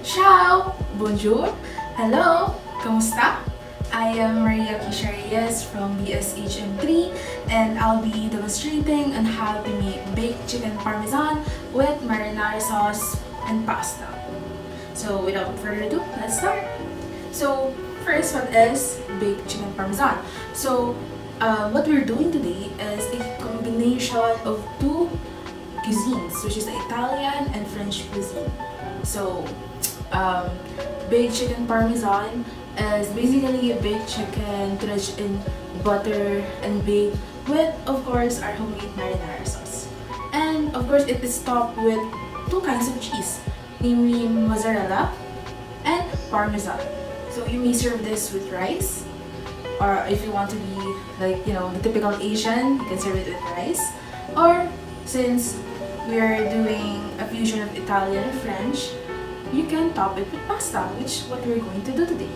Ciao! Bonjour! Hello! Kamusta? I am Maria Reyes from BSHM 3 and I'll be demonstrating on how to make baked chicken parmesan with marinara sauce and pasta. So without further ado, let's start! So first, what is baked chicken parmesan? So what we're doing today is a combination of two cuisines, which is the Italian and French cuisine. So baked chicken parmesan is basically a baked chicken drenched in butter and baked with, of course, our homemade marinara sauce. And of course, it is topped with two kinds of cheese, namely mozzarella and parmesan. So you may serve this with rice, or if you want to be like, the typical Asian, you can serve it with rice. Or since we are doing a fusion of Italian and French, you can top it with pasta, which is what we're going to do today.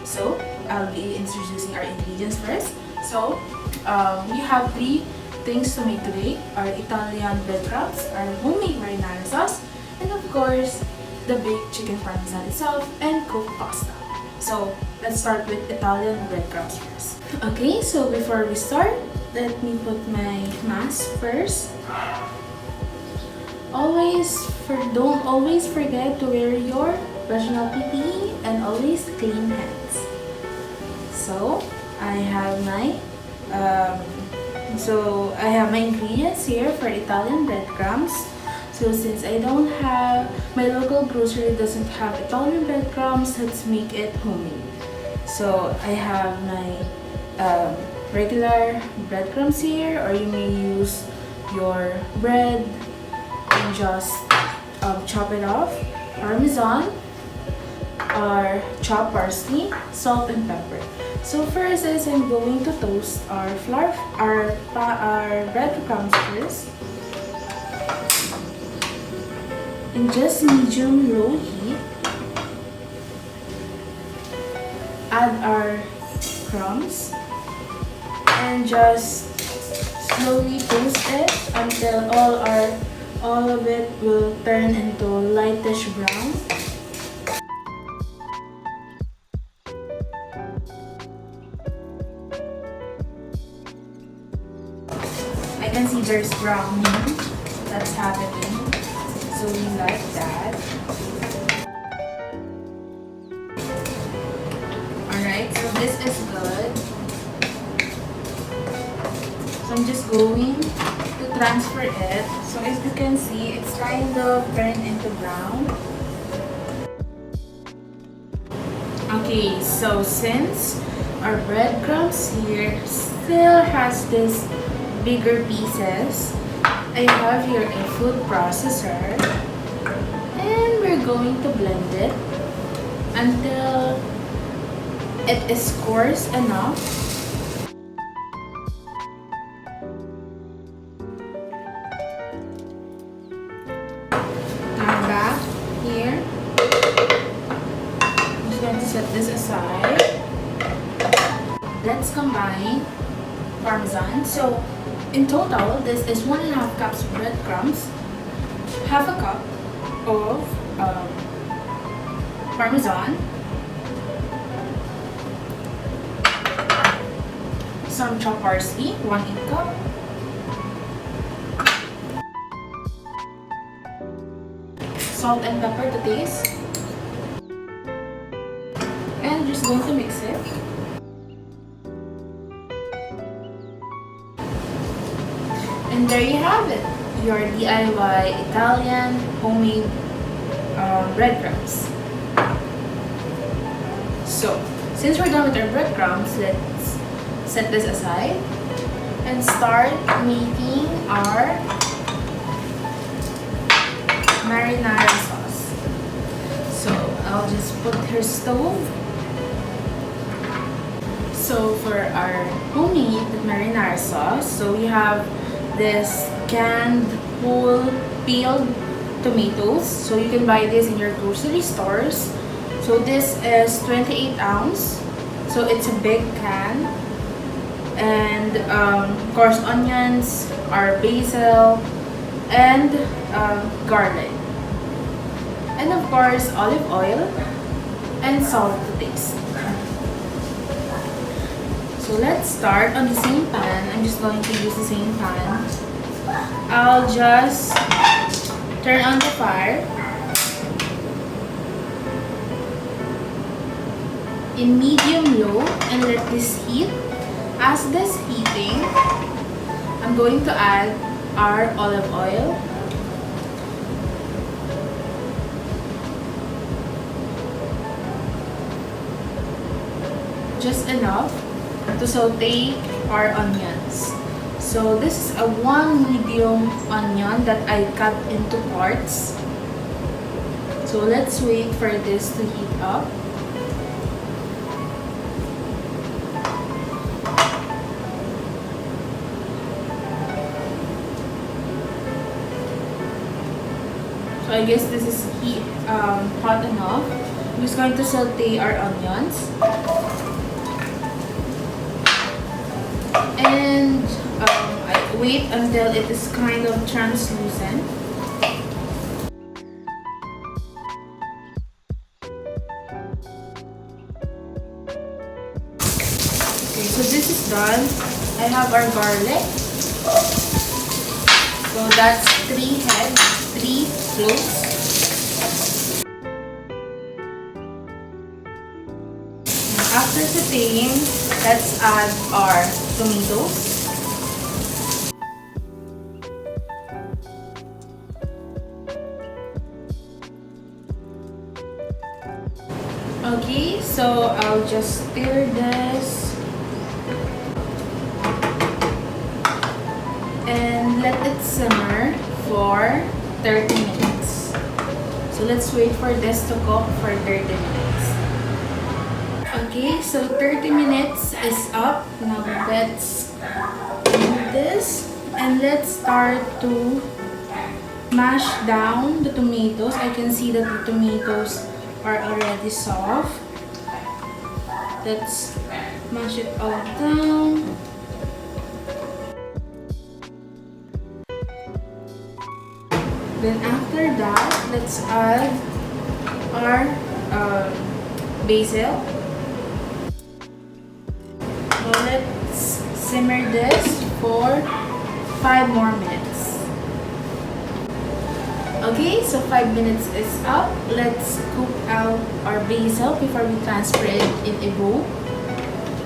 So I'll be introducing our ingredients first. So we have three things to make today: our Italian breadcrumbs, our homemade marinara sauce, and of course the baked chicken parmesan itself and cooked pasta. So let's start with Italian breadcrumbs first. Okay, so before we start, let me put my mask first. Don't always forget to wear your personal PPE and always clean hands. So I have my ingredients here for Italian breadcrumbs. So since I don't have, my local grocery doesn't have Italian breadcrumbs, let's make it homemade. So I have my regular breadcrumbs here, or you may use your bread and just chop it off. Parmesan, or chopped parsley, salt and pepper. So first is I'm going to toast our breadcrumbs first in just medium-low heat. Add our crumbs and just slowly toast it until all of it will turn into lightish brown. I can see there's browning that's happening, so we like that. Alright, so this is good. So I'm just going to transfer it. So as you can see, it's kind of turned into brown. Okay, so since our breadcrumbs here still has this bigger pieces, I have here a food processor and we're going to blend it until it is coarse enough. Now back here, I'm just going to set this aside. Let's combine parmesan. So in total, this is 1.5 cups of breadcrumbs, half a cup of parmesan, some chopped parsley, 1/8 cup, salt and pepper to taste, and just going to mix it. And there you have it, your DIY Italian homemade breadcrumbs. So, since we're done with our breadcrumbs, let's set this aside and start making our marinara sauce. So, I'll just put her stove. So, for our homemade marinara sauce, so we have this canned whole peeled tomatoes. So you can buy this in your grocery stores. So this is 28 ounce. So it's a big can. And of course onions, our basil, and garlic. and of course olive oil and salt to taste. So let's start on the same pan. I'm just going to use the same pan. I'll just turn on the fire in medium-low and let this heat. As this heating, I'm going to add our olive oil. Just enough to saute our onions. So this is a 1 medium onion that I cut into parts. So let's wait for this to heat up. So I guess this is hot enough. I'm just going to saute our onions. And I wait until it is kind of translucent. Okay, so this is done. I have our garlic. So that's 3 heads, 3 cloves. After sauteing, let's add our tomatoes. Okay, so I'll just stir this and let it simmer for 30 minutes. So let's wait for this to cook for 30 minutes. Okay, so 30 minutes is up. Now let's move this and let's start to mash down the tomatoes. I can see that the tomatoes are already soft. Let's mash it all down. Then after that, let's add our basil. So let's simmer this for 5 more minutes. Okay, so 5 minutes is up. Let's cook out our basil before we transfer it in a bowl.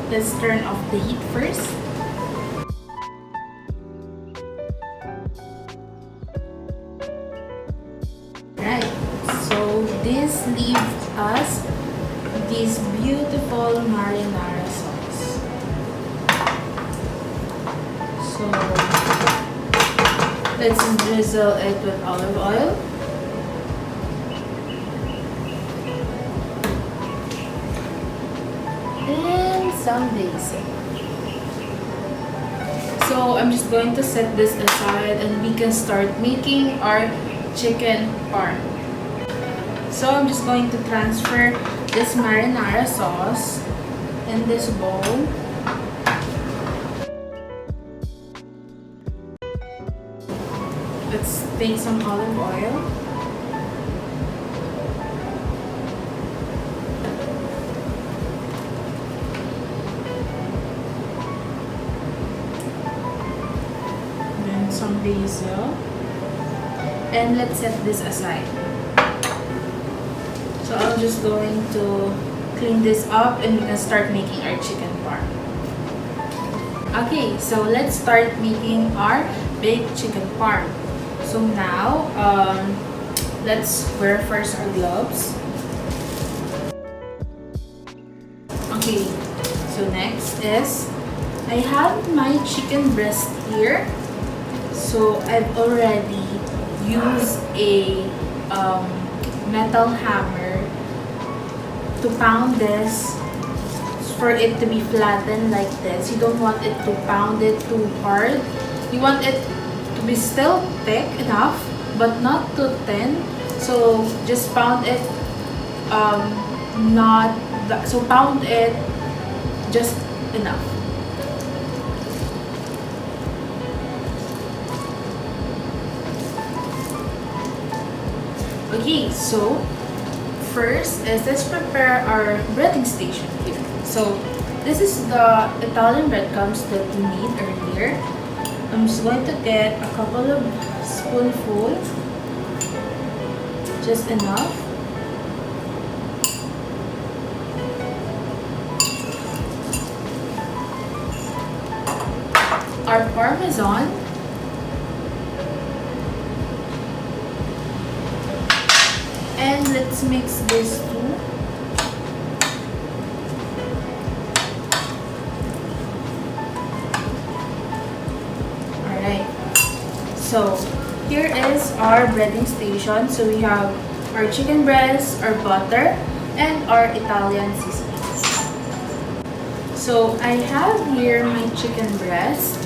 Let's turn off the heat first. Right, so this leaves us this beautiful marinara sauce. So let's drizzle it with olive oil. And some basil. So I'm just going to set this aside and we can start making our chicken parm. So I'm just going to transfer this marinara sauce in this bowl. Let's take some olive oil. Then some basil. And let's set this aside. So I'm just going to clean this up and we can start making our chicken parm. Okay, so let's start making our baked chicken parm. So now, let's wear first our gloves. Okay, so next is, I have my chicken breast here. So I've already used a metal hammer to pound this for it to be flattened like this. You don't want it to pound it too hard. You want it to be still thick enough but not too thin. So just pound it pound it just enough. Okay, so first is let's prepare our breading station here. So this is the Italian breadcrumbs that we made earlier. I'm just going to get a couple of spoonfuls, just enough. Our Parmesan. And let's mix this too. Alright. So here is our breading station. So we have our chicken breast, our butter, and our Italian seasonings. So I have here my chicken breast.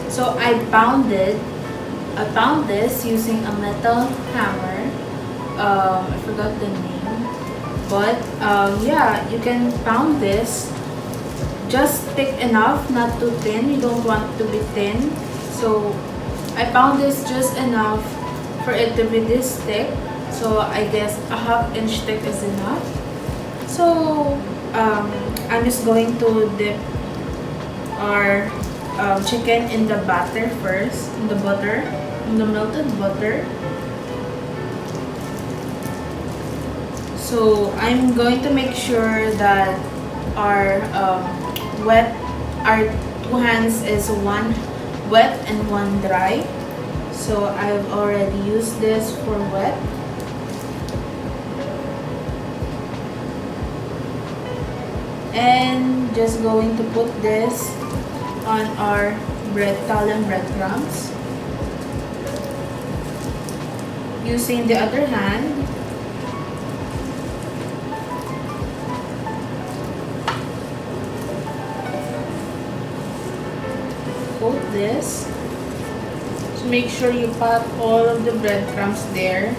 So I pound this using a metal hammer. I forgot the name, but yeah, you can pound this just thick enough, not too thin. You don't want it to be thin. So I pound this just enough for it to be this thick. So I guess a ½ inch thick is enough. So I'm just going to dip our chicken in the batter first, in the butter, in the melted butter. So I'm going to make sure that our our two hands is one wet and one dry. So I've already used this for wet. And just going to put this on our Italian breadcrumbs. Using the other hand, coat this. So make sure you pat all of the breadcrumbs there.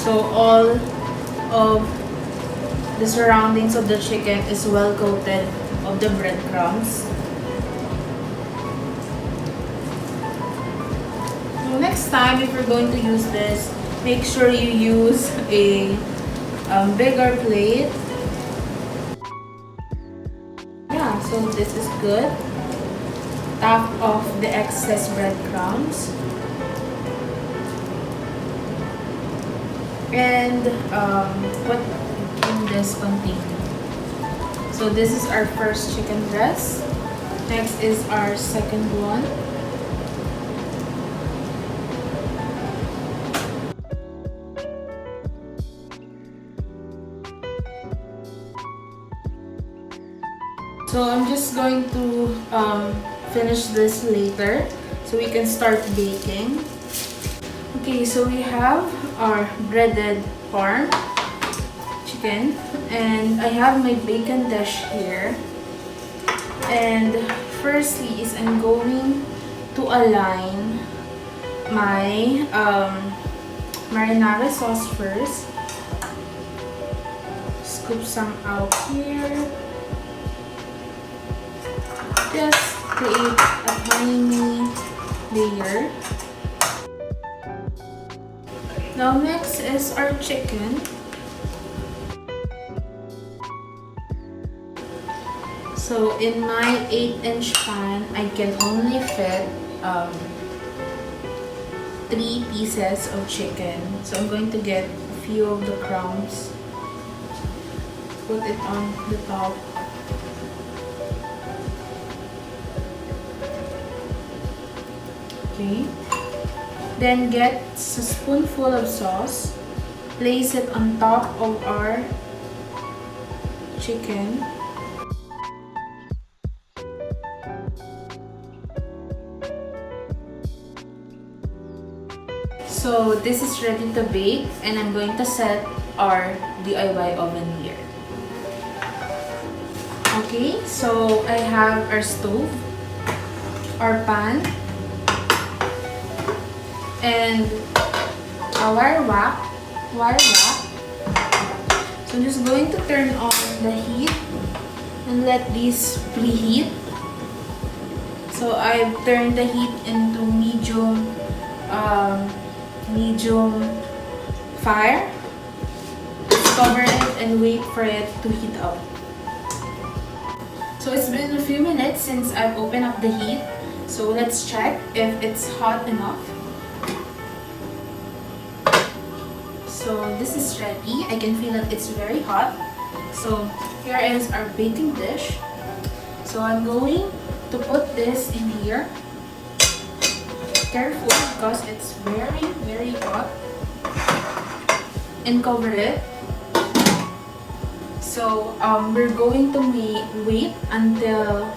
So all of the surroundings of the chicken is well coated of the breadcrumbs. So next time, if you're going to use this, make sure you use a bigger plate. Yeah, so this is good. Top off the excess breadcrumbs. And put in this container. So this is our first chicken breast. Next is our second one. So I'm just going to finish this later so we can start baking. Okay, so we have our breaded parm chicken, and I have my bacon dish here. And firstly is I'm going to align my marinara sauce first. Scoop some out here. Just create a tiny layer. Now next is our chicken. So in my 8-inch pan, I can only fit 3 pieces of chicken. So I'm going to get a few of the crumbs, put it on the top. Okay. Then get a spoonful of sauce, place it on top of our chicken. So this is ready to bake, and I'm going to set our DIY oven here. Okay, so I have our stove, our pan, and a wire rack. So I'm just going to turn on the heat and let these preheat. So I've turned the heat into medium fire. Cover it and wait for it to heat up. So it's been a few minutes since I've opened up the heat. So let's check if it's hot enough. So this is ready. I can feel that it's very hot. So here is our baking dish. So I'm going to put this in here. Careful because it's very, very hot. And cover it. So we're going to wait until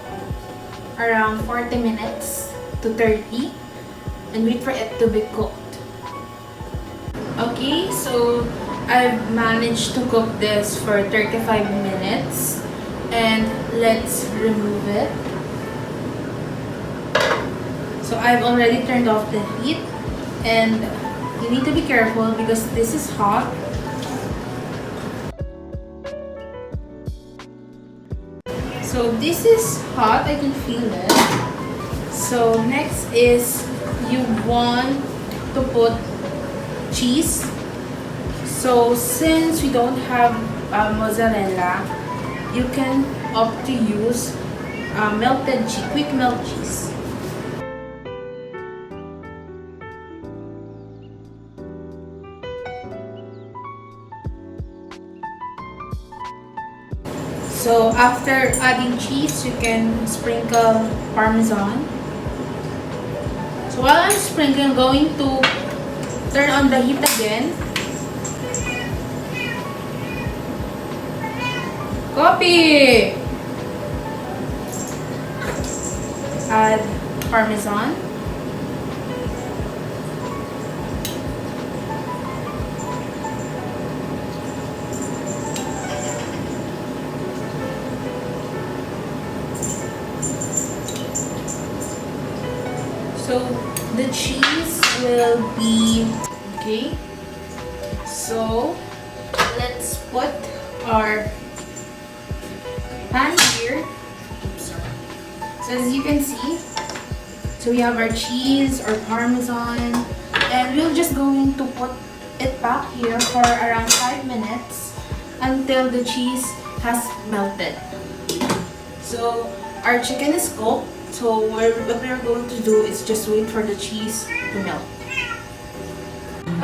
around 40 minutes to 30 and wait for it to be cooked. Okay, so I've managed to cook this for 35 minutes and let's remove it. So I've already turned off the heat and you need to be careful because this is hot. So this is hot, I can feel it. So next is you want to put cheese. So since we don't have mozzarella, you can opt to use melted cheese, quick melt cheese. So after adding cheese, you can sprinkle Parmesan. So while I'm sprinkling, I'm going to turn on the heat again. Copy! Add Parmesan. So the cheese will be okay. So let's put our pan here. So as you can see, so we have our cheese or Parmesan, and we're just going to put it back here for around 5 minutes until the cheese has melted. So our chicken is cooked. So what we're going to do is just wait for the cheese to melt.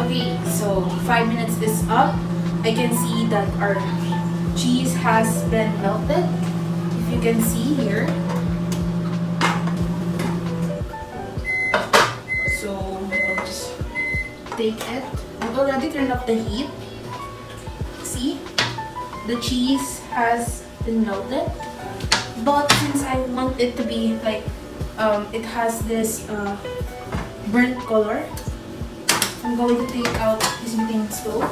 Okay, so 5 minutes is up. I can see that our cheese has been melted. If you can see here. So I'll just take it. I've already turned up the heat. See? The cheese has been melted. But since I want it to be like, it has this burnt color, I'm going to take out this heating stove.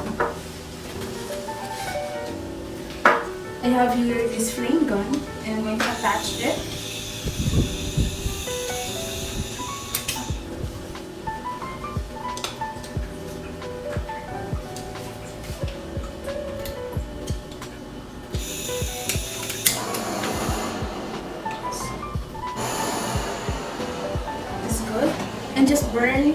I have here this flame gun and I'm going to attach it. And just burn.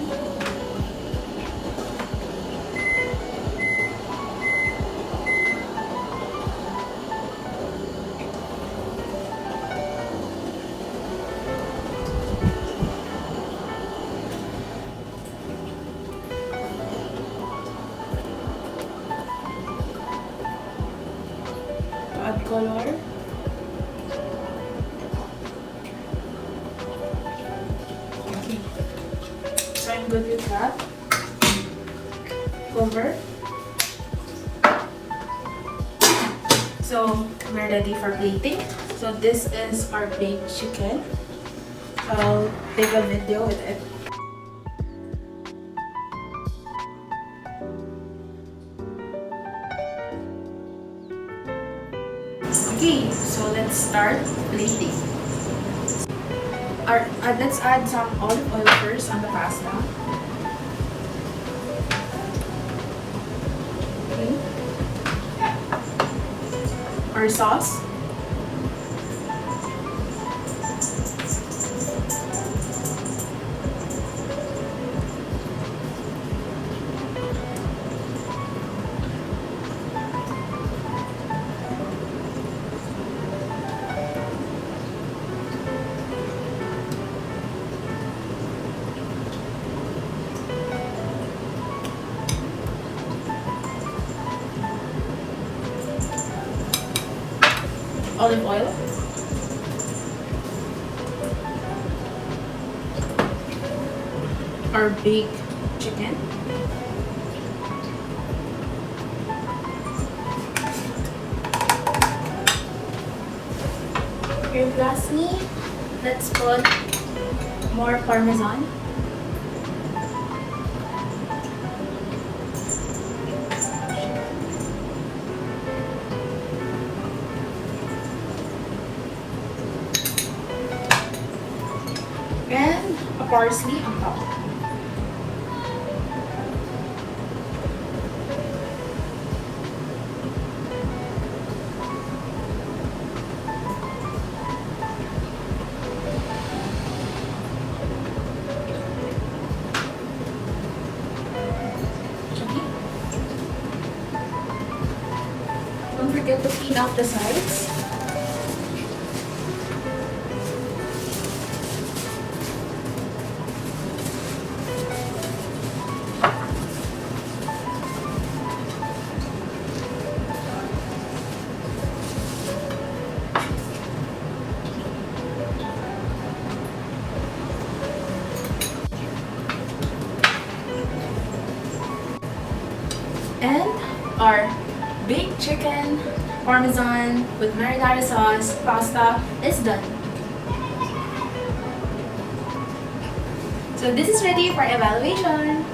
Add color. I'm good with that. Cover. So we're ready for plating. So this is our baked chicken. I'll take a video with it. Okay, so let's start plating. Let's add some olive oil first on the pasta. Okay. Our sauce. olive oil. Our baked chicken. And lastly, let's put more parmesan. And a parsley on top. Don't forget to clean up the sides. And our baked chicken, parmesan with marinara sauce, pasta is done. So this is ready for evaluation.